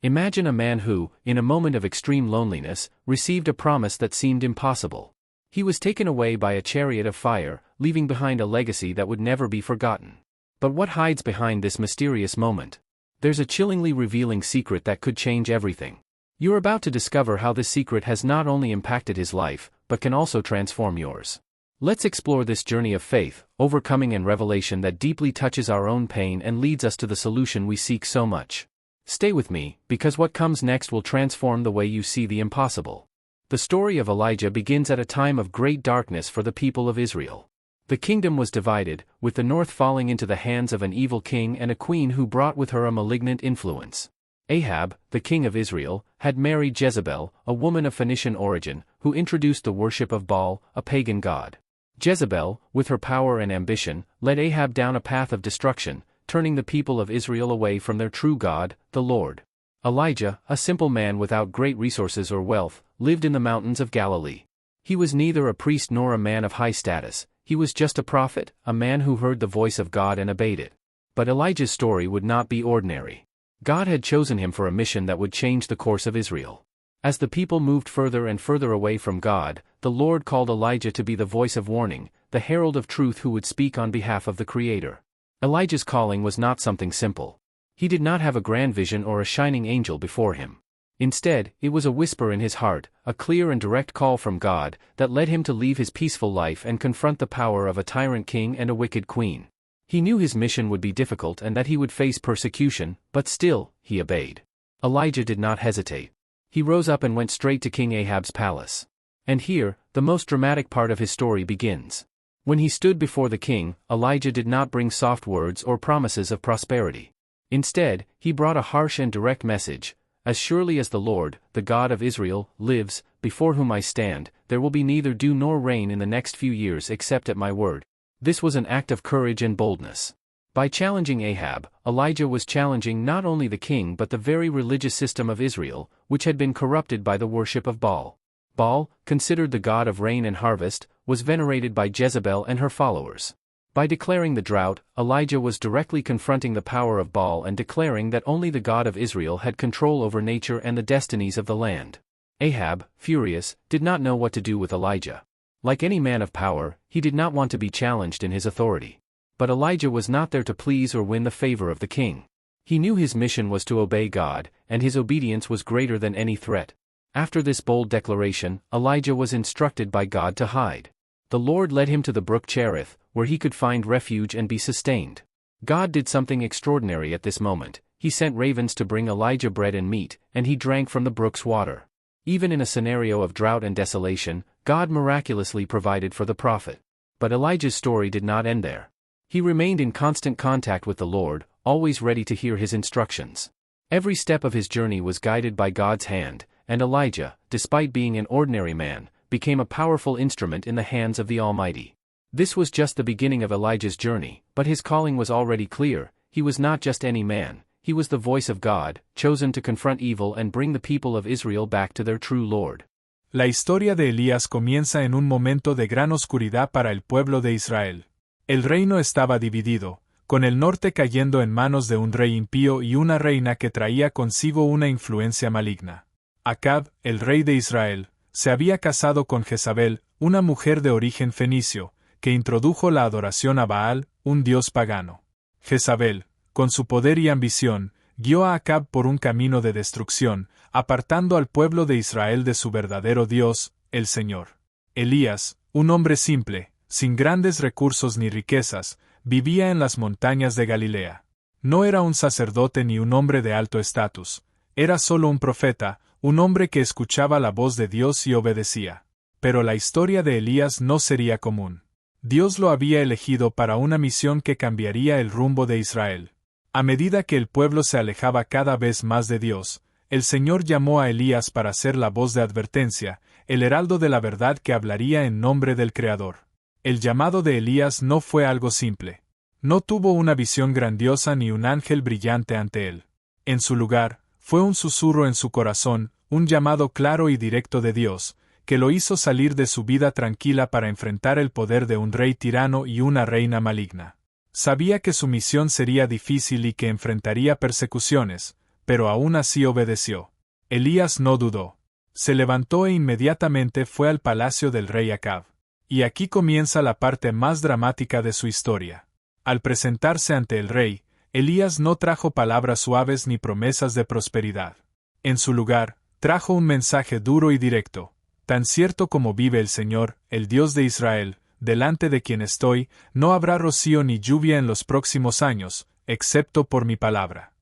Imagine a man who, in a moment of extreme loneliness, received a promise that seemed impossible. He was taken away by a chariot of fire, leaving behind a legacy that would never be forgotten. But what hides behind this mysterious moment? There's a chillingly revealing secret that could change everything. You're about to discover how this secret has not only impacted his life, but can also transform yours. Let's explore this journey of faith, overcoming and revelation that deeply touches our own pain and leads us to the solution we seek so much. Stay with me, because what comes next will transform the way you see the impossible. The story of Elijah begins at a time of great darkness for the people of Israel. The kingdom was divided, with the north falling into the hands of an evil king and a queen who brought with her a malignant influence. Ahab, the king of Israel, had married Jezebel, a woman of Phoenician origin, who introduced the worship of Baal, a pagan god. Jezebel, with her power and ambition, led Ahab down a path of destruction, turning the people of Israel away from their true God, the Lord. Elijah, a simple man without great resources or wealth, lived in the mountains of Galilee. He was neither a priest nor a man of high status, he was just a prophet, a man who heard the voice of God and obeyed it. But Elijah's story would not be ordinary. God had chosen him for a mission that would change the course of Israel. As the people moved further and further away from God, the Lord called Elijah to be the voice of warning, the herald of truth who would speak on behalf of the Creator. Elijah's calling was not something simple. He did not have a grand vision or a shining angel before him. Instead, it was a whisper in his heart, a clear and direct call from God, that led him to leave his peaceful life and confront the power of a tyrant king and a wicked queen. He knew his mission would be difficult and that he would face persecution, but still, he obeyed. Elijah did not hesitate. He rose up and went straight to King Ahab's palace. And here, the most dramatic part of his story begins. When he stood before the king, Elijah did not bring soft words or promises of prosperity. Instead, he brought a harsh and direct message. As surely as the Lord, the God of Israel, lives, before whom I stand, there will be neither dew nor rain in the next few years except at my word. This was an act of courage and boldness. By challenging Ahab, Elijah was challenging not only the king but the very religious system of Israel, which had been corrupted by the worship of Baal. Baal, considered the god of rain and harvest, was venerated by Jezebel and her followers. By declaring the drought, Elijah was directly confronting the power of Baal and declaring that only the God of Israel had control over nature and the destinies of the land. Ahab, furious, did not know what to do with Elijah. Like any man of power, he did not want to be challenged in his authority. But Elijah was not there to please or win the favor of the king. He knew his mission was to obey God, and his obedience was greater than any threat. After this bold declaration, Elijah was instructed by God to hide. The Lord led him to the brook Cherith, where he could find refuge and be sustained. God did something extraordinary at this moment. He sent ravens to bring Elijah bread and meat, and he drank from the brook's water. Even in a scenario of drought and desolation, God miraculously provided for the prophet. But Elijah's story did not end there. He remained in constant contact with the Lord, always ready to hear his instructions. Every step of his journey was guided by God's hand, and Elijah, despite being an ordinary man, became a powerful instrument in the hands of the Almighty. This was just the beginning of Elijah's journey, but his calling was already clear. He was not just any man, he was the voice of God, chosen to confront evil and bring the people of Israel back to their true Lord. La historia de Elías comienza en un momento de gran oscuridad para el pueblo de Israel. El reino estaba dividido, con el norte cayendo en manos de un rey impío y una reina que traía consigo una influencia maligna. Acab, el rey de Israel, se había casado con Jezabel, una mujer de origen fenicio, que introdujo la adoración a Baal, un dios pagano. Jezabel, con su poder y ambición, guió a Acab por un camino de destrucción, apartando al pueblo de Israel de su verdadero Dios, el Señor. Elías, un hombre simple, sin grandes recursos ni riquezas, vivía en las montañas de Galilea. No era un sacerdote ni un hombre de alto estatus, era solo un profeta, un hombre que escuchaba la voz de Dios y obedecía. Pero la historia de Elías no sería común. Dios lo había elegido para una misión que cambiaría el rumbo de Israel. A medida que el pueblo se alejaba cada vez más de Dios, el Señor llamó a Elías para ser la voz de advertencia, el heraldo de la verdad que hablaría en nombre del Creador. El llamado de Elías no fue algo simple. No tuvo una visión grandiosa ni un ángel brillante ante él. En su lugar, fue un susurro en su corazón, un llamado claro y directo de Dios, que lo hizo salir de su vida tranquila para enfrentar el poder de un rey tirano y una reina maligna. Sabía que su misión sería difícil y que enfrentaría persecuciones, pero aún así obedeció. Elías no dudó. Se levantó e inmediatamente fue al palacio del rey Acab. Y aquí comienza la parte más dramática de su historia. Al presentarse ante el rey, Elías no trajo palabras suaves ni promesas de prosperidad. En su lugar, trajo un mensaje duro y directo. Tan cierto como vive el Señor, el Dios de Israel, delante de quien estoy, no habrá rocío ni lluvia en los próximos años, excepto por mi palabra.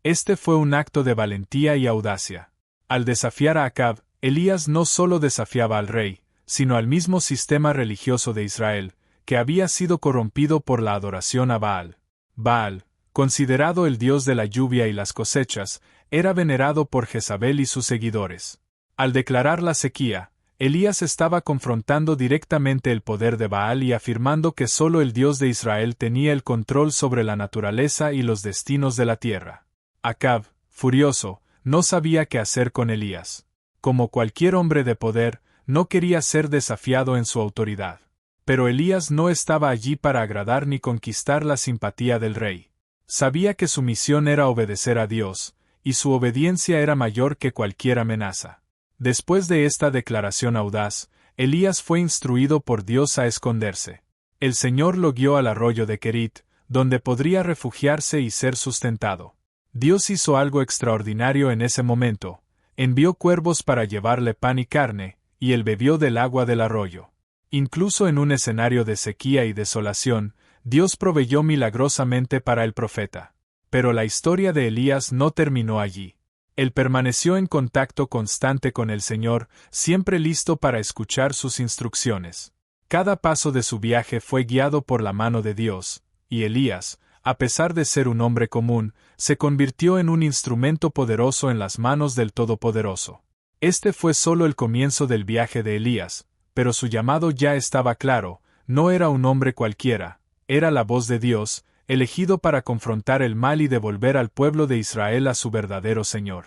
Este fue un acto de valentía y audacia. Al desafiar a Acab, Elías no solo desafiaba al rey, sino al mismo sistema religioso de Israel, que había sido corrompido por la adoración a Baal. Baal, considerado el dios de la lluvia y las cosechas, era venerado por Jezabel y sus seguidores. Al declarar la sequía, Elías estaba confrontando directamente el poder de Baal y afirmando que solo el Dios de Israel tenía el control sobre la naturaleza y los destinos de la tierra. Acab, furioso, no sabía qué hacer con Elías. Como cualquier hombre de poder, no quería ser desafiado en su autoridad. Pero Elías no estaba allí para agradar ni conquistar la simpatía del rey. Sabía que su misión era obedecer a Dios, y su obediencia era mayor que cualquier amenaza. Después de esta declaración audaz, Elías fue instruido por Dios a esconderse. El Señor lo guió al arroyo de Kerit, donde podría refugiarse y ser sustentado. Dios hizo algo extraordinario en ese momento. Envió cuervos para llevarle pan y carne, y él bebió del agua del arroyo. Incluso en un escenario de sequía y desolación, Dios proveyó milagrosamente para el profeta. Pero la historia de Elías no terminó allí. Él permaneció en contacto constante con el Señor, siempre listo para escuchar sus instrucciones. Cada paso de su viaje fue guiado por la mano de Dios, y Elías, a pesar de ser un hombre común, se convirtió en un instrumento poderoso en las manos del Todopoderoso. Este fue solo el comienzo del viaje de Elías, pero su llamado ya estaba claro. No era un hombre cualquiera, era la voz de Dios, elegido para confrontar el mal y devolver al pueblo de Israel a su verdadero Señor.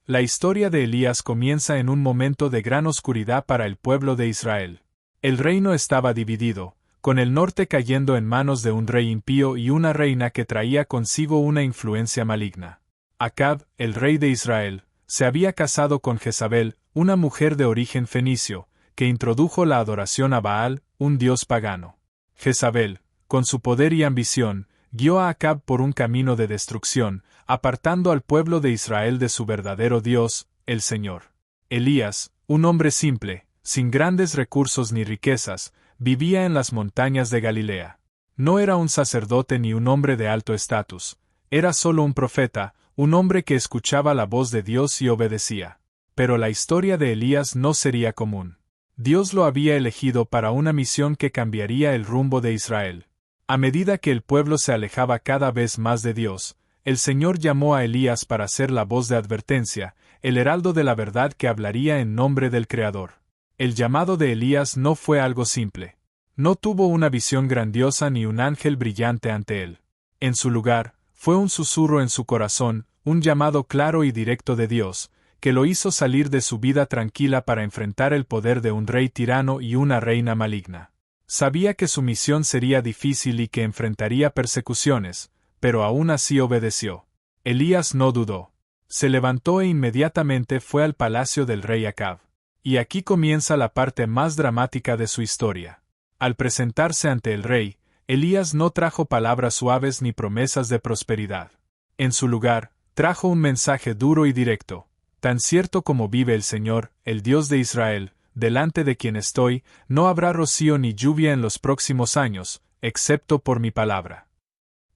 La historia de Elías comienza en un momento de gran oscuridad para el pueblo de Israel. El reino estaba dividido, con el norte cayendo en manos de un rey impío y una reina que traía consigo una influencia maligna. Acab, el rey de Israel, se había casado con Jezabel, una mujer de origen fenicio, que introdujo la adoración a Baal, un dios pagano. Jezabel, con su poder y ambición, guió a Acab por un camino de destrucción, apartando al pueblo de Israel de su verdadero Dios, el Señor. Elías, un hombre simple, sin grandes recursos ni riquezas, vivía en las montañas de Galilea. No era un sacerdote ni un hombre de alto estatus, era solo un profeta, un hombre que escuchaba la voz de Dios y obedecía. Pero la historia de Elías no sería común. Dios lo había elegido para una misión que cambiaría el rumbo de Israel. A medida que el pueblo se alejaba cada vez más de Dios, el Señor llamó a Elías para ser la voz de advertencia, el heraldo de la verdad que hablaría en nombre del Creador. El llamado de Elías no fue algo simple. No tuvo una visión grandiosa ni un ángel brillante ante él. En su lugar, fue un susurro en su corazón, un llamado claro y directo de Dios, que lo hizo salir de su vida tranquila para enfrentar el poder de un rey tirano y una reina maligna. Sabía que su misión sería difícil y que enfrentaría persecuciones, pero aún así obedeció. Elías no dudó. Se levantó e inmediatamente fue al palacio del rey Acab. Y aquí comienza la parte más dramática de su historia. Al presentarse ante el rey, Elías no trajo palabras suaves ni promesas de prosperidad. En su lugar, trajo un mensaje duro y directo. Tan cierto como vive el Señor, el Dios de Israel, delante de quien estoy, no habrá rocío ni lluvia en los próximos años, excepto por mi palabra.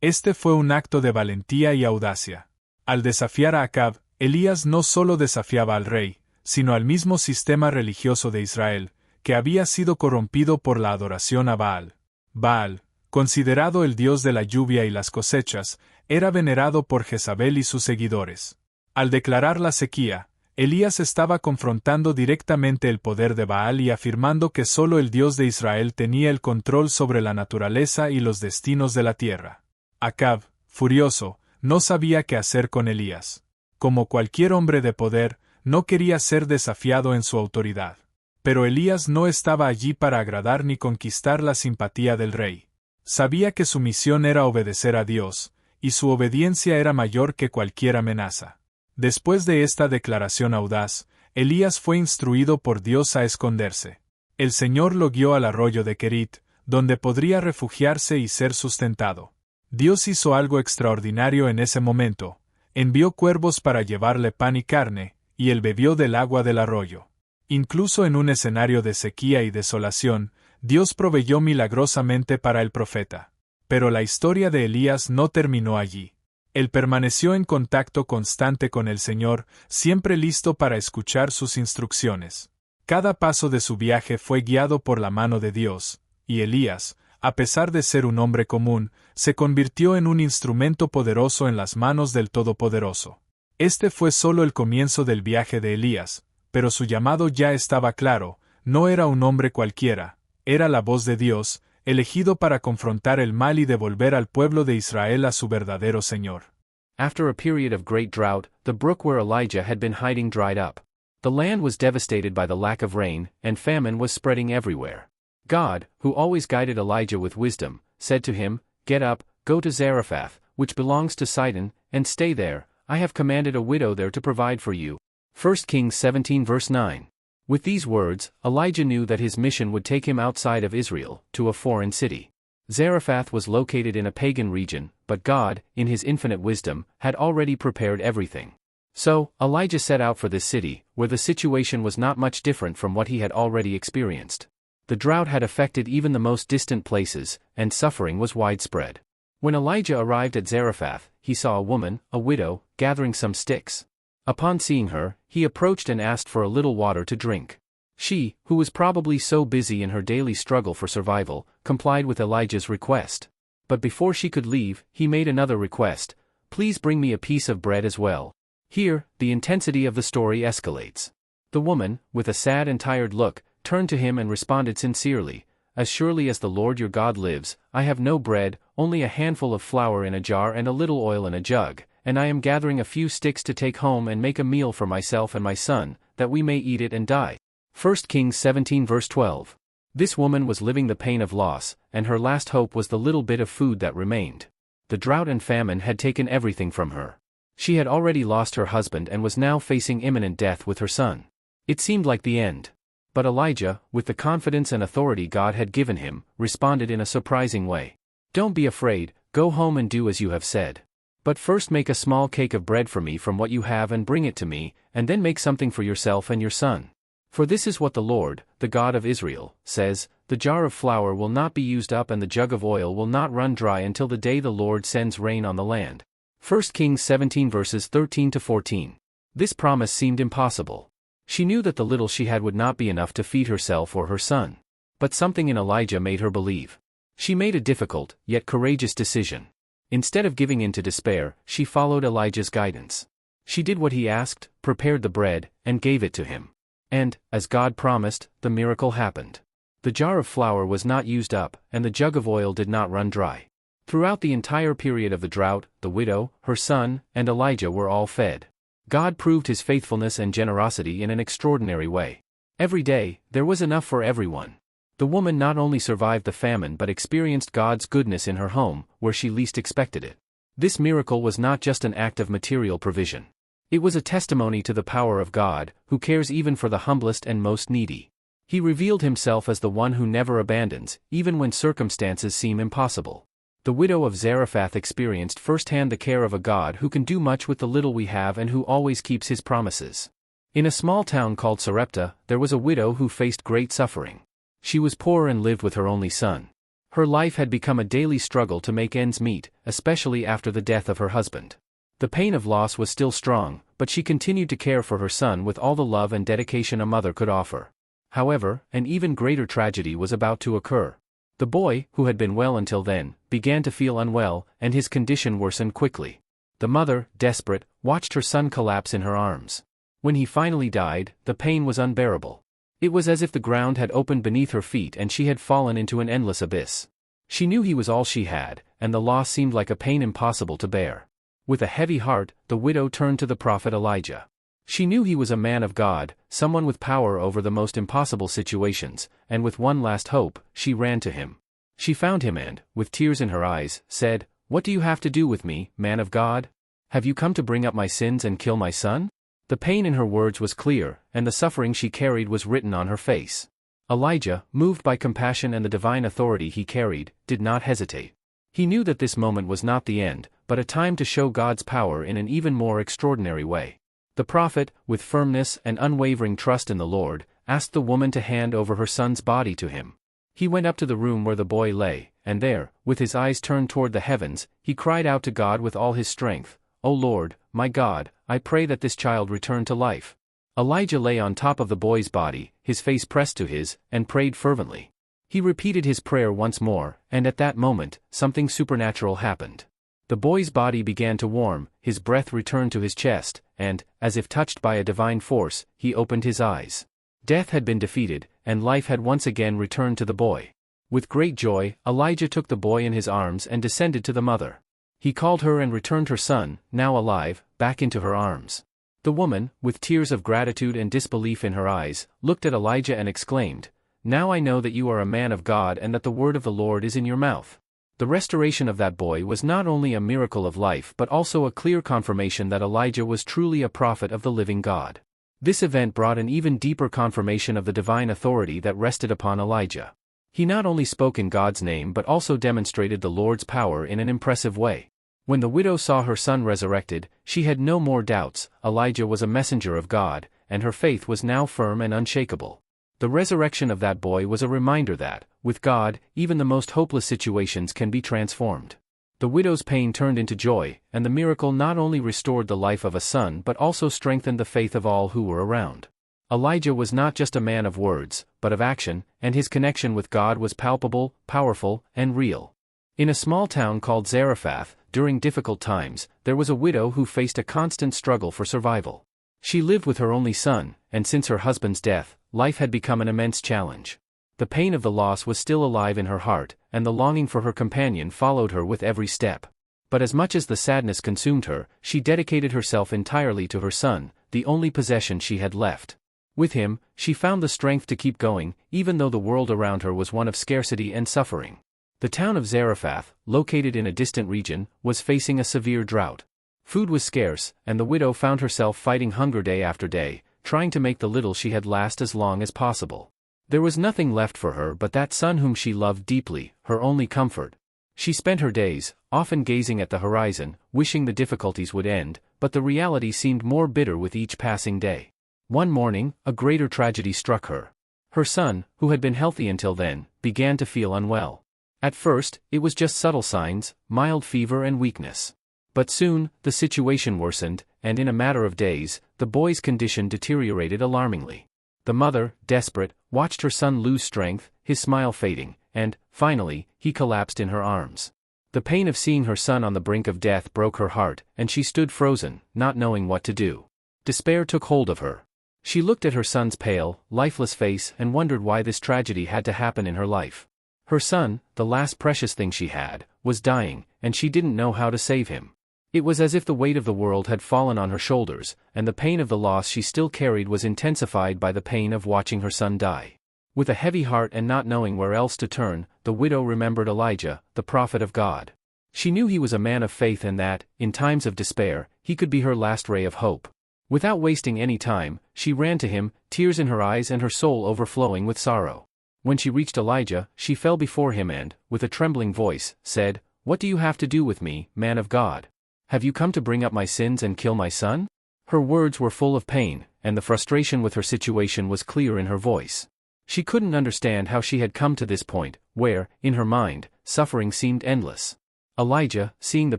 Este fue un acto de valentía y audacia. Al desafiar a Acab, Elías no solo desafiaba al rey, sino al mismo sistema religioso de Israel, que había sido corrompido por la adoración a Baal. Baal, considerado el dios de la lluvia y las cosechas, era venerado por Jezabel y sus seguidores. Al declarar la sequía, Elías estaba confrontando directamente el poder de Baal y afirmando que solo el Dios de Israel tenía el control sobre la naturaleza y los destinos de la tierra. Acab, furioso, no sabía qué hacer con Elías. Como cualquier hombre de poder, no quería ser desafiado en su autoridad. Pero Elías no estaba allí para agradar ni conquistar la simpatía del rey. Sabía que su misión era obedecer a Dios, y su obediencia era mayor que cualquier amenaza. Después de esta declaración audaz, Elías fue instruido por Dios a esconderse. El Señor lo guió al arroyo de Kerit, donde podría refugiarse y ser sustentado. Dios hizo algo extraordinario en ese momento. Envió cuervos para llevarle pan y carne, y él bebió del agua del arroyo. Incluso en un escenario de sequía y desolación, Dios proveyó milagrosamente para el profeta. Pero la historia de Elías no terminó allí. Él permaneció en contacto constante con el Señor, siempre listo para escuchar sus instrucciones. Cada paso de su viaje fue guiado por la mano de Dios, y Elías, a pesar de ser un hombre común, se convirtió en un instrumento poderoso en las manos del Todopoderoso. Este fue solo el comienzo del viaje de Elías, pero su llamado ya estaba claro, no era un hombre cualquiera, era la voz de Dios, elegido para confrontar el mal y devolver al pueblo de Israel a su verdadero Señor. After a period of great drought, the brook where Elijah had been hiding dried up. The land was devastated by the lack of rain, and famine was spreading everywhere. God, who always guided Elijah with wisdom, said to him, "Get up, go to Zarephath, which belongs to Sidon, and stay there. I have commanded a widow there to provide for you." 1 Kings 17 verse 9. With these words, Elijah knew that his mission would take him outside of Israel, to a foreign city. Zarephath was located in a pagan region, but God, in his infinite wisdom, had already prepared everything. So, Elijah set out for this city, where the situation was not much different from what he had already experienced. The drought had affected even the most distant places, and suffering was widespread. When Elijah arrived at Zarephath, he saw a woman, a widow, gathering some sticks. Upon seeing her, he approached and asked for a little water to drink. She, who was probably so busy in her daily struggle for survival, complied with Elijah's request. But before she could leave, he made another request: "Please bring me a piece of bread as well." Here, the intensity of the story escalates. The woman, with a sad and tired look, turned to him and responded sincerely, "As surely as the Lord your God lives, I have no bread, only a handful of flour in a jar and a little oil in a jug, and I am gathering a few sticks to take home and make a meal for myself and my son, that we may eat it and die." 1 Kings 17 verse 12. This woman was living the pain of loss, and her last hope was the little bit of food that remained. The drought and famine had taken everything from her. She had already lost her husband and was now facing imminent death with her son. It seemed like the end. But Elijah, with the confidence and authority God had given him, responded in a surprising way. "Don't be afraid, go home and do as you have said. But first make a small cake of bread for me from what you have and bring it to me, and then make something for yourself and your son. For this is what the Lord, the God of Israel, says, the jar of flour will not be used up and the jug of oil will not run dry until the day the Lord sends rain on the land." 1 Kings 17 verses 13 to 14. This promise seemed impossible. She knew that the little she had would not be enough to feed herself or her son. But something in Elijah made her believe. She made a difficult, yet courageous decision. Instead of giving in to despair, she followed Elijah's guidance. She did what he asked, prepared the bread, and gave it to him. And, as God promised, the miracle happened. The jar of flour was not used up, and the jug of oil did not run dry. Throughout the entire period of the drought, the widow, her son, and Elijah were all fed. God proved his faithfulness and generosity in an extraordinary way. Every day, there was enough for everyone. The woman not only survived the famine but experienced God's goodness in her home, where she least expected it. This miracle was not just an act of material provision. It was a testimony to the power of God, who cares even for the humblest and most needy. He revealed himself as the one who never abandons, even when circumstances seem impossible. The widow of Zarephath experienced firsthand the care of a God who can do much with the little we have and who always keeps his promises. In a small town called Sarepta, there was a widow who faced great suffering. She was poor and lived with her only son. Her life had become a daily struggle to make ends meet, especially after the death of her husband. The pain of loss was still strong, but she continued to care for her son with all the love and dedication a mother could offer. However, an even greater tragedy was about to occur. The boy, who had been well until then, began to feel unwell, and his condition worsened quickly. The mother, desperate, watched her son collapse in her arms. When he finally died, the pain was unbearable. It was as if the ground had opened beneath her feet and she had fallen into an endless abyss. She knew he was all she had, and the loss seemed like a pain impossible to bear. With a heavy heart, the widow turned to the prophet Elijah. She knew he was a man of God, someone with power over the most impossible situations, and with one last hope, she ran to him. She found him and, with tears in her eyes, said, "What do you have to do with me, man of God? Have you come to bring up my sins and kill my son? The pain in her words was clear, and the suffering she carried was written on her face. Elijah, moved by compassion and the divine authority he carried, did not hesitate. He knew that this moment was not the end, but a time to show God's power in an even more extraordinary way. The prophet, with firmness and unwavering trust in the Lord, asked the woman to hand over her son's body to him. He went up to the room where the boy lay, and there, with his eyes turned toward the heavens, he cried out to God with all his strength, "O Lord, my God, I pray that this child return to life." Elijah lay on top of the boy's body, his face pressed to his, and prayed fervently. He repeated his prayer once more, and at that moment, something supernatural happened. The boy's body began to warm, his breath returned to his chest, and, as if touched by a divine force, he opened his eyes. Death had been defeated, and life had once again returned to the boy. With great joy, Elijah took the boy in his arms and descended to the mother. He called her and returned her son, now alive, back into her arms. The woman, with tears of gratitude and disbelief in her eyes, looked at Elijah and exclaimed, "Now I know that you are a man of God and that the word of the Lord is in your mouth." The restoration of that boy was not only a miracle of life but also a clear confirmation that Elijah was truly a prophet of the living God. This event brought an even deeper confirmation of the divine authority that rested upon Elijah. He not only spoke in God's name but also demonstrated the Lord's power in an impressive way. When the widow saw her son resurrected, she had no more doubts. Elijah was a messenger of God, and her faith was now firm and unshakable. The resurrection of that boy was a reminder that, with God, even the most hopeless situations can be transformed. The widow's pain turned into joy, and the miracle not only restored the life of a son but also strengthened the faith of all who were around. Elijah was not just a man of words, but of action, and his connection with God was palpable, powerful, and real. In a small town called Zarephath, during difficult times, there was a widow who faced a constant struggle for survival. She lived with her only son, and since her husband's death, life had become an immense challenge. The pain of the loss was still alive in her heart, and the longing for her companion followed her with every step. But as much as the sadness consumed her, she dedicated herself entirely to her son, the only possession she had left. With him, she found the strength to keep going, even though the world around her was one of scarcity and suffering. The town of Zarephath, located in a distant region, was facing a severe drought. Food was scarce, and the widow found herself fighting hunger day after day, trying to make the little she had last as long as possible. There was nothing left for her but that son whom she loved deeply, her only comfort. She spent her days, often gazing at the horizon, wishing the difficulties would end, but the reality seemed more bitter with each passing day. One morning, a greater tragedy struck her. Her son, who had been healthy until then, began to feel unwell. At first, it was just subtle signs, mild fever and weakness. But soon, the situation worsened, and in a matter of days, the boy's condition deteriorated alarmingly. The mother, desperate, watched her son lose strength, his smile fading, and, finally, he collapsed in her arms. The pain of seeing her son on the brink of death broke her heart, and she stood frozen, not knowing what to do. Despair took hold of her. She looked at her son's pale, lifeless face and wondered why this tragedy had to happen in her life. Her son, the last precious thing she had, was dying, and she didn't know how to save him. It was as if the weight of the world had fallen on her shoulders, and the pain of the loss she still carried was intensified by the pain of watching her son die. With a heavy heart and not knowing where else to turn, the widow remembered Elijah, the prophet of God. She knew he was a man of faith and that, in times of despair, he could be her last ray of hope. Without wasting any time, she ran to him, tears in her eyes and her soul overflowing with sorrow. When she reached Elijah, she fell before him and, with a trembling voice, said, "What do you have to do with me, man of God? Have you come to bring up my sins and kill my son?" Her words were full of pain, and the frustration with her situation was clear in her voice. She couldn't understand how she had come to this point, where, in her mind, suffering seemed endless. Elijah, seeing the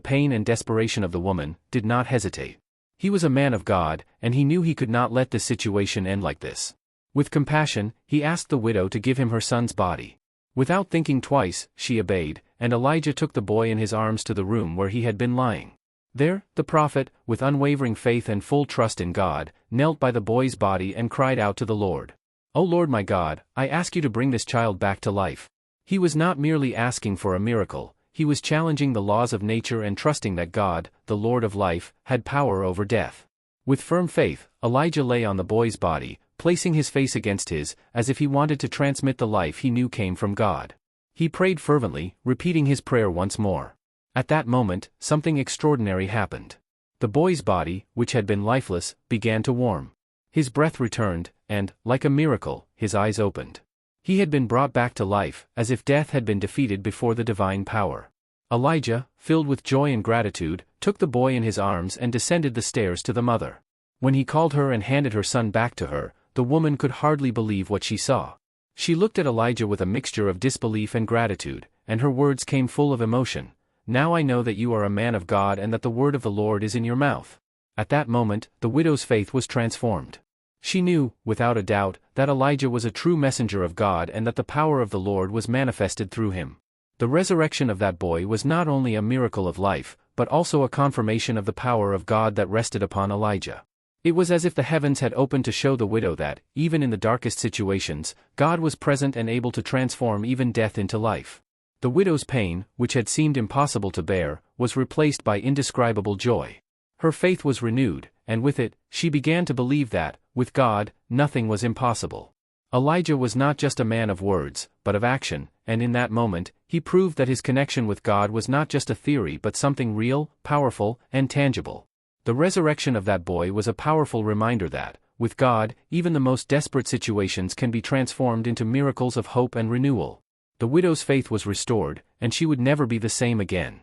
pain and desperation of the woman, did not hesitate. He was a man of God, and he knew he could not let this situation end like this. With compassion, he asked the widow to give him her son's body. Without thinking twice, she obeyed, and Elijah took the boy in his arms to the room where he had been lying. There, the prophet, with unwavering faith and full trust in God, knelt by the boy's body and cried out to the Lord. "O Lord my God, I ask you to bring this child back to life." He was not merely asking for a miracle, he was challenging the laws of nature and trusting that God, the Lord of life, had power over death. With firm faith, Elijah lay on the boy's body, placing his face against his, as if he wanted to transmit the life he knew came from God. He prayed fervently, repeating his prayer once more. At that moment, something extraordinary happened. The The boy's body, which had been lifeless, began to warm. His breath returned, and, like a miracle, his eyes opened. He had been brought back to life, as if death had been defeated before the divine power. Elijah, filled with joy and gratitude, took the boy in his arms and descended the stairs to the mother. When he called her and handed her son back to her, the woman could hardly believe what she saw. She looked at Elijah with a mixture of disbelief and gratitude, and her words came full of emotion. "Now I know that you are a man of God and that the word of the Lord is in your mouth." At that moment, the widow's faith was transformed. She knew, without a doubt, that Elijah was a true messenger of God and that the power of the Lord was manifested through him. The resurrection of that boy was not only a miracle of life, but also a confirmation of the power of God that rested upon Elijah. It was as if the heavens had opened to show the widow that, even in the darkest situations, God was present and able to transform even death into life. The widow's pain, which had seemed impossible to bear, was replaced by indescribable joy. Her faith was renewed, and with it, she began to believe that, with God, nothing was impossible. Elijah was not just a man of words, but of action, and in that moment, he proved that his connection with God was not just a theory but something real, powerful, and tangible. The resurrection of that boy was a powerful reminder that, with God, even the most desperate situations can be transformed into miracles of hope and renewal. The widow's faith was restored, and she would never be the same again.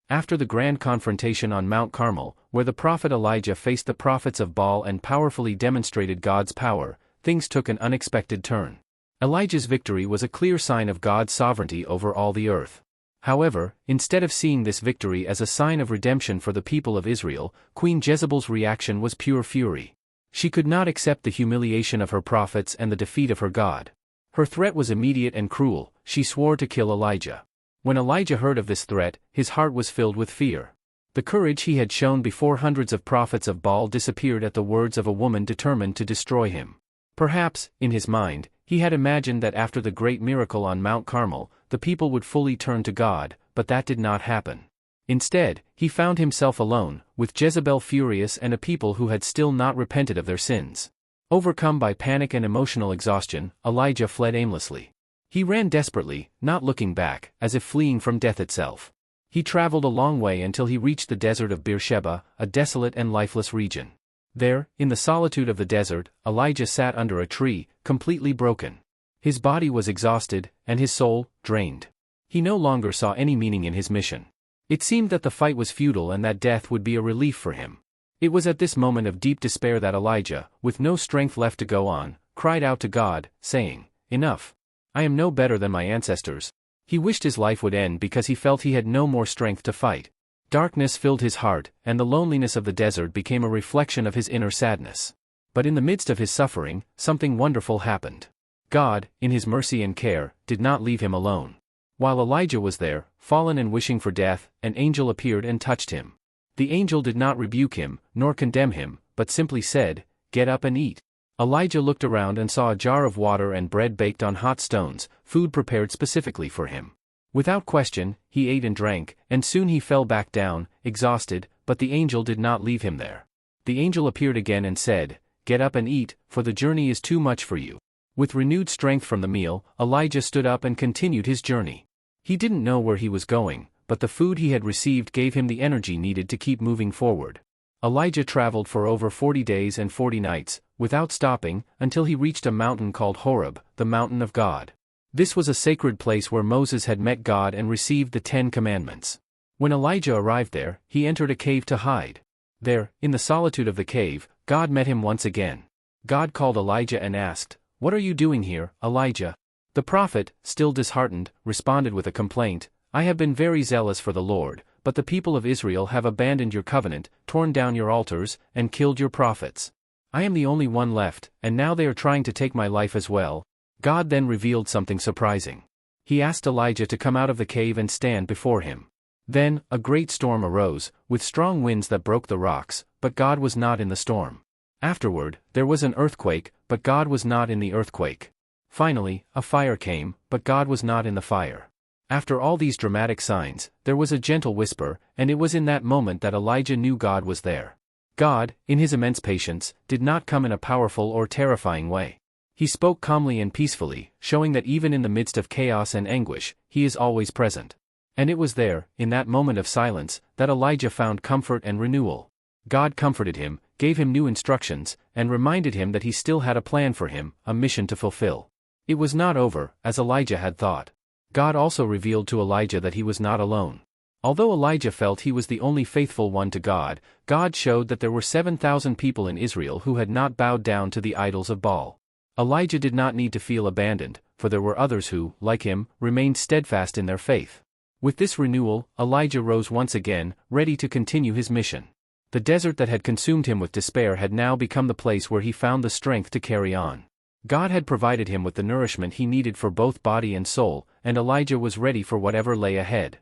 After the grand confrontation on Mount Carmel, where the prophet Elijah faced the prophets of Baal and powerfully demonstrated God's power, things took an unexpected turn. Elijah's victory was a clear sign of God's sovereignty over all the earth. However, instead of seeing this victory as a sign of redemption for the people of Israel, Queen Jezebel's reaction was pure fury. She could not accept the humiliation of her prophets and the defeat of her God. Her threat was immediate and cruel. She swore to kill Elijah. When Elijah heard of this threat, his heart was filled with fear. The courage he had shown before hundreds of prophets of Baal disappeared at the words of a woman determined to destroy him. Perhaps, in his mind, he had imagined that after the great miracle on Mount Carmel, the people would fully turn to God, but that did not happen. Instead, he found himself alone, with Jezebel furious and a people who had still not repented of their sins. Overcome by panic and emotional exhaustion, Elijah fled aimlessly. He ran desperately, not looking back, as if fleeing from death itself. He traveled a long way until he reached the desert of Beersheba, a desolate and lifeless region. There, in the solitude of the desert, Elijah sat under a tree, completely broken. His body was exhausted, and his soul, drained. He no longer saw any meaning in his mission. It seemed that the fight was futile and that death would be a relief for him. It was at this moment of deep despair that Elijah, with no strength left to go on, cried out to God, saying, "Enough. I am no better than my ancestors." He wished his life would end because he felt he had no more strength to fight. Darkness filled his heart, and the loneliness of the desert became a reflection of his inner sadness. But in the midst of his suffering, something wonderful happened. God, in his mercy and care, did not leave him alone. While Elijah was there, fallen and wishing for death, an angel appeared and touched him. The angel did not rebuke him, nor condemn him, but simply said, "Get up and eat." Elijah looked around and saw a jar of water and bread baked on hot stones, food prepared specifically for him. Without question, he ate and drank, and soon he fell back down, exhausted, but the angel did not leave him there. The angel appeared again and said, "Get up and eat, for the journey is too much for you." With renewed strength from the meal, Elijah stood up and continued his journey. He didn't know where he was going, but the food he had received gave him the energy needed to keep moving forward. Elijah traveled for over 40 days and 40 nights, without stopping, until he reached a mountain called Horeb, the mountain of God. This was a sacred place where Moses had met God and received the 10 Commandments. When Elijah arrived there, he entered a cave to hide. There, in the solitude of the cave, God met him once again. God called Elijah and asked, "What are you doing here, Elijah?" The prophet, still disheartened, responded with a complaint, "I have been very zealous for the Lord, but the people of Israel have abandoned your covenant, torn down your altars, and killed your prophets. I am the only one left, and now they are trying to take my life as well." God then revealed something surprising. He asked Elijah to come out of the cave and stand before him. Then, a great storm arose, with strong winds that broke the rocks, but God was not in the storm. Afterward, there was an earthquake, but God was not in the earthquake. Finally, a fire came, but God was not in the fire. After all these dramatic signs, there was a gentle whisper, and it was in that moment that Elijah knew God was there. God, in his immense patience, did not come in a powerful or terrifying way. He spoke calmly and peacefully, showing that even in the midst of chaos and anguish, he is always present. And it was there, in that moment of silence, that Elijah found comfort and renewal. God comforted him, gave him new instructions, and reminded him that he still had a plan for him, a mission to fulfill. It was not over, as Elijah had thought. God also revealed to Elijah that he was not alone. Although Elijah felt he was the only faithful one to God, God showed that there were 7,000 people in Israel who had not bowed down to the idols of Baal. Elijah did not need to feel abandoned, for there were others who, like him, remained steadfast in their faith. With this renewal, Elijah rose once again, ready to continue his mission. The desert that had consumed him with despair had now become the place where he found the strength to carry on. God had provided him with the nourishment he needed for both body and soul, and Elijah was ready for whatever lay ahead.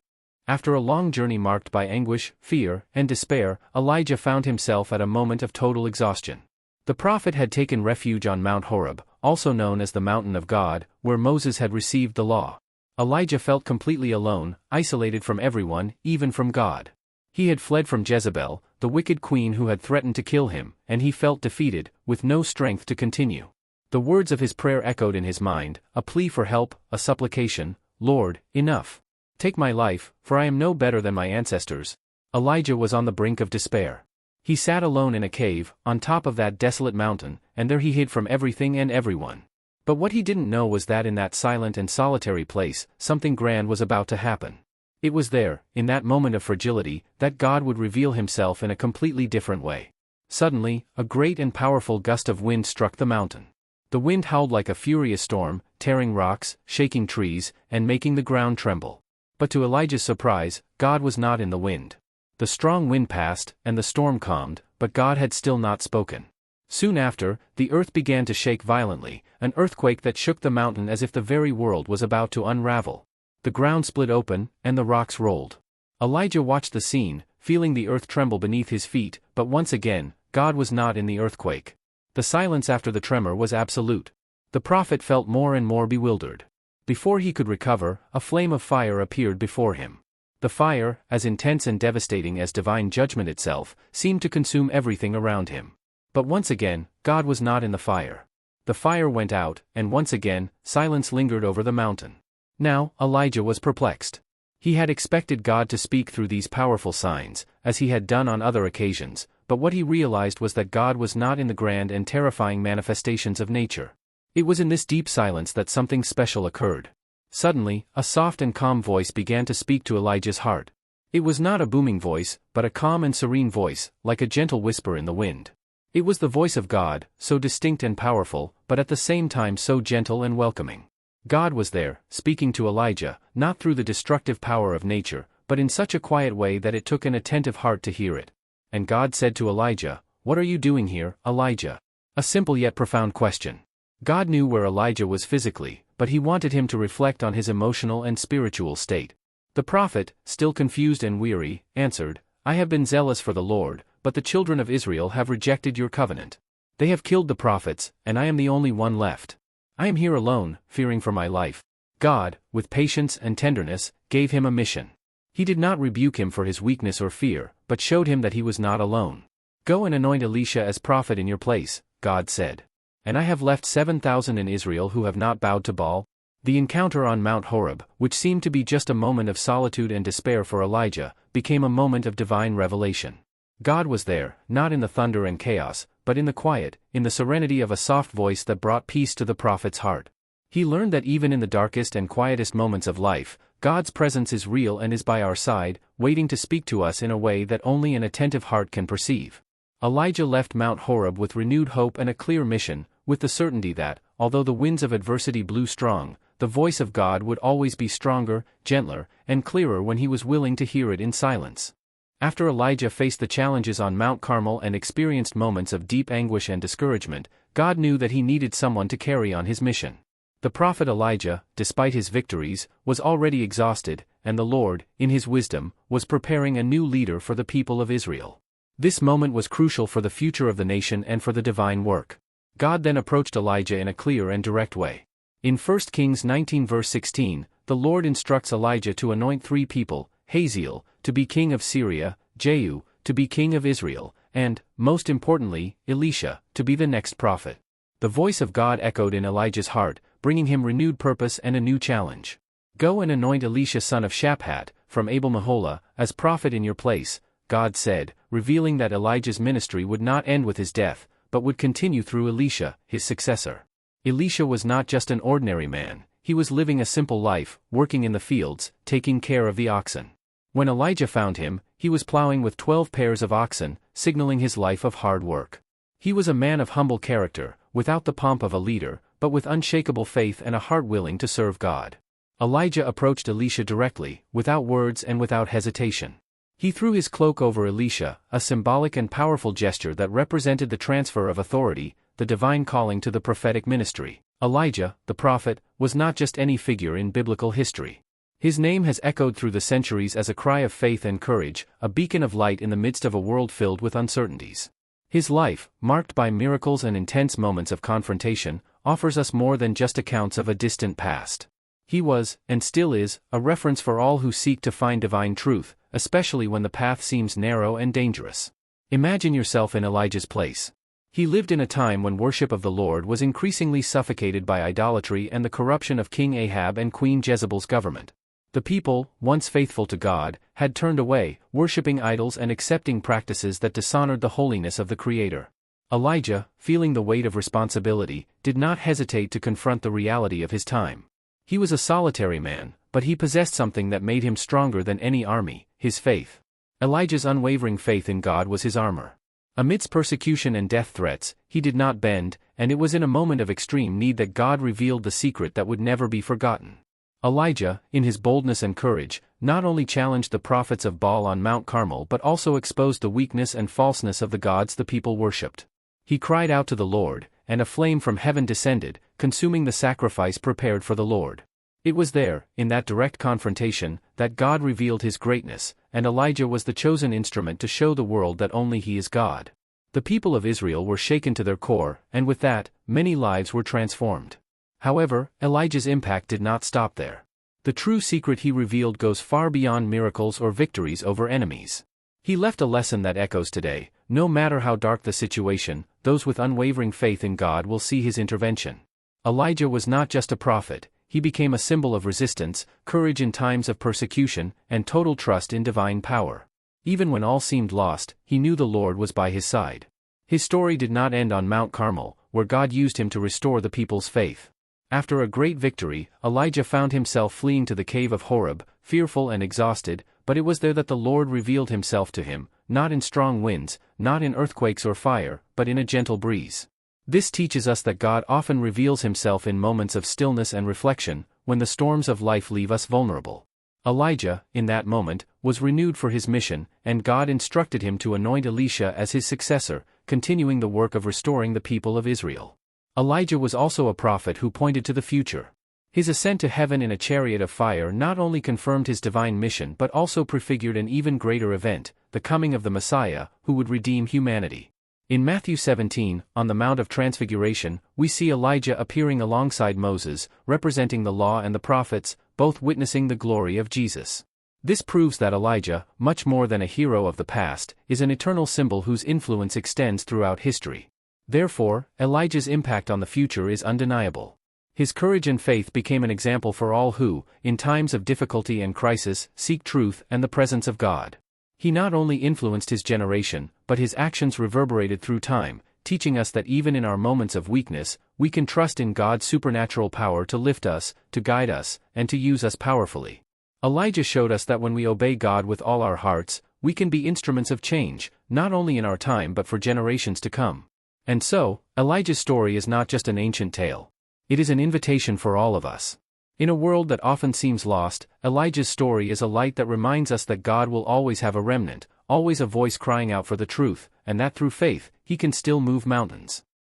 After a long journey marked by anguish, fear, and despair, Elijah found himself at a moment of total exhaustion. The prophet had taken refuge on Mount Horeb, also known as the Mountain of God, where Moses had received the law. Elijah felt completely alone, isolated from everyone, even from God. He had fled from Jezebel, the wicked queen who had threatened to kill him, and he felt defeated, with no strength to continue. The words of his prayer echoed in his mind, a plea for help, a supplication, "Lord, enough. Take my life, for I am no better than my ancestors." Elijah was on the brink of despair. He sat alone in a cave, on top of that desolate mountain, and there he hid from everything and everyone. But what he didn't know was that in that silent and solitary place, something grand was about to happen. It was there, in that moment of fragility, that God would reveal himself in a completely different way. Suddenly, a great and powerful gust of wind struck the mountain. The wind howled like a furious storm, tearing rocks, shaking trees, and making the ground tremble. But to Elijah's surprise, God was not in the wind. The strong wind passed, and the storm calmed, but God had still not spoken. Soon after, the earth began to shake violently, an earthquake that shook the mountain as if the very world was about to unravel. The ground split open, and the rocks rolled. Elijah watched the scene, feeling the earth tremble beneath his feet, but once again, God was not in the earthquake. The silence after the tremor was absolute. The prophet felt more and more bewildered. Before he could recover, a flame of fire appeared before him. The fire, as intense and devastating as divine judgment itself, seemed to consume everything around him. But once again, God was not in the fire. The fire went out, and once again, silence lingered over the mountain. Now, Elijah was perplexed. He had expected God to speak through these powerful signs, as he had done on other occasions, but what he realized was that God was not in the grand and terrifying manifestations of nature. It was in this deep silence that something special occurred. Suddenly, a soft and calm voice began to speak to Elijah's heart. It was not a booming voice, but a calm and serene voice, like a gentle whisper in the wind. It was the voice of God, so distinct and powerful, but at the same time so gentle and welcoming. God was there, speaking to Elijah, not through the destructive power of nature, but in such a quiet way that it took an attentive heart to hear it. And God said to Elijah, "What are you doing here, Elijah?" A simple yet profound question. God knew where Elijah was physically, but he wanted him to reflect on his emotional and spiritual state. The prophet, still confused and weary, answered, "I have been zealous for the Lord, but the children of Israel have rejected your covenant. They have killed the prophets, and I am the only one left. I am here alone, fearing for my life." God, with patience and tenderness, gave him a mission. He did not rebuke him for his weakness or fear, but showed him that he was not alone. "Go and anoint Elisha as prophet in your place," God said. "And I have left 7,000 in Israel who have not bowed to Baal." The encounter on Mount Horeb, which seemed to be just a moment of solitude and despair for Elijah, became a moment of divine revelation. God was there, not in the thunder and chaos, but in the quiet, in the serenity of a soft voice that brought peace to the prophet's heart. He learned that even in the darkest and quietest moments of life, God's presence is real and is by our side, waiting to speak to us in a way that only an attentive heart can perceive. Elijah left Mount Horeb with renewed hope and a clear mission, with the certainty that, although the winds of adversity blew strong, the voice of God would always be stronger, gentler, and clearer when he was willing to hear it in silence. After Elijah faced the challenges on Mount Carmel and experienced moments of deep anguish and discouragement, God knew that he needed someone to carry on his mission. The prophet Elijah, despite his victories, was already exhausted, and the Lord, in his wisdom, was preparing a new leader for the people of Israel. This moment was crucial for the future of the nation and for the divine work. God then approached Elijah in a clear and direct way. In 1 Kings 19 verse 16, the Lord instructs Elijah to anoint 3 people, Hazael, to be king of Syria, Jehu, to be king of Israel, and, most importantly, Elisha, to be the next prophet. The voice of God echoed in Elijah's heart, bringing him renewed purpose and a new challenge. "Go and anoint Elisha son of Shaphat, from Abel-Meholah, as prophet in your place," God said, revealing that Elijah's ministry would not end with his death, but would continue through Elisha, his successor. Elisha was not just an ordinary man, he was living a simple life, working in the fields, taking care of the oxen. When Elijah found him, he was plowing with 12 pairs of oxen, signaling his life of hard work. He was a man of humble character, without the pomp of a leader, but with unshakable faith and a heart willing to serve God. Elijah approached Elisha directly, without words and without hesitation. He threw his cloak over Elisha, a symbolic and powerful gesture that represented the transfer of authority, the divine calling to the prophetic ministry. Elijah, the prophet, was not just any figure in biblical history. His name has echoed through the centuries as a cry of faith and courage, a beacon of light in the midst of a world filled with uncertainties. His life, marked by miracles and intense moments of confrontation, offers us more than just accounts of a distant past. He was, and still is, a reference for all who seek to find divine truth, especially when the path seems narrow and dangerous. Imagine yourself in Elijah's place. He lived in a time when worship of the Lord was increasingly suffocated by idolatry and the corruption of King Ahab and Queen Jezebel's government. The people, once faithful to God, had turned away, worshipping idols and accepting practices that dishonored the holiness of the Creator. Elijah, feeling the weight of responsibility, did not hesitate to confront the reality of his time. He was a solitary man, but he possessed something that made him stronger than any army: his faith. Elijah's unwavering faith in God was his armor. Amidst persecution and death threats, he did not bend, and it was in a moment of extreme need that God revealed the secret that would never be forgotten. Elijah, in his boldness and courage, not only challenged the prophets of Baal on Mount Carmel but also exposed the weakness and falseness of the gods the people worshipped. He cried out to the Lord, and a flame from heaven descended, consuming the sacrifice prepared for the Lord. It was there, in that direct confrontation, that God revealed his greatness, and Elijah was the chosen instrument to show the world that only he is God. The people of Israel were shaken to their core, and with that, many lives were transformed. However, Elijah's impact did not stop there. The true secret he revealed goes far beyond miracles or victories over enemies. He left a lesson that echoes today: no matter how dark the situation, those with unwavering faith in God will see his intervention. Elijah was not just a prophet, he became a symbol of resistance, courage in times of persecution, and total trust in divine power. Even when all seemed lost, he knew the Lord was by his side. His story did not end on Mount Carmel, where God used him to restore the people's faith. After a great victory, Elijah found himself fleeing to the cave of Horeb, fearful and exhausted, but it was there that the Lord revealed himself to him, not in strong winds, not in earthquakes or fire, but in a gentle breeze. This teaches us that God often reveals himself in moments of stillness and reflection, when the storms of life leave us vulnerable. Elijah, in that moment, was renewed for his mission, and God instructed him to anoint Elisha as his successor, continuing the work of restoring the people of Israel. Elijah was also a prophet who pointed to the future. His ascent to heaven in a chariot of fire not only confirmed his divine mission but also prefigured an even greater event, the coming of the Messiah, who would redeem humanity. In Matthew 17, on the Mount of Transfiguration, we see Elijah appearing alongside Moses, representing the law and the prophets, both witnessing the glory of Jesus. This proves that Elijah, much more than a hero of the past, is an eternal symbol whose influence extends throughout history. Therefore, Elijah's impact on the future is undeniable. His courage and faith became an example for all who, in times of difficulty and crisis, seek truth and the presence of God. He not only influenced his generation, but his actions reverberated through time, teaching us that even in our moments of weakness, we can trust in God's supernatural power to lift us, to guide us, and to use us powerfully. Elijah showed us that when we obey God with all our hearts, we can be instruments of change, not only in our time but for generations to come. And so, Elijah's story is not just an ancient tale. It is an invitation for all of us. In a world that often seems lost, Elijah's story is a light that reminds us that God will always have a remnant, always a voice crying out for the truth, and that through faith, he can still move mountains.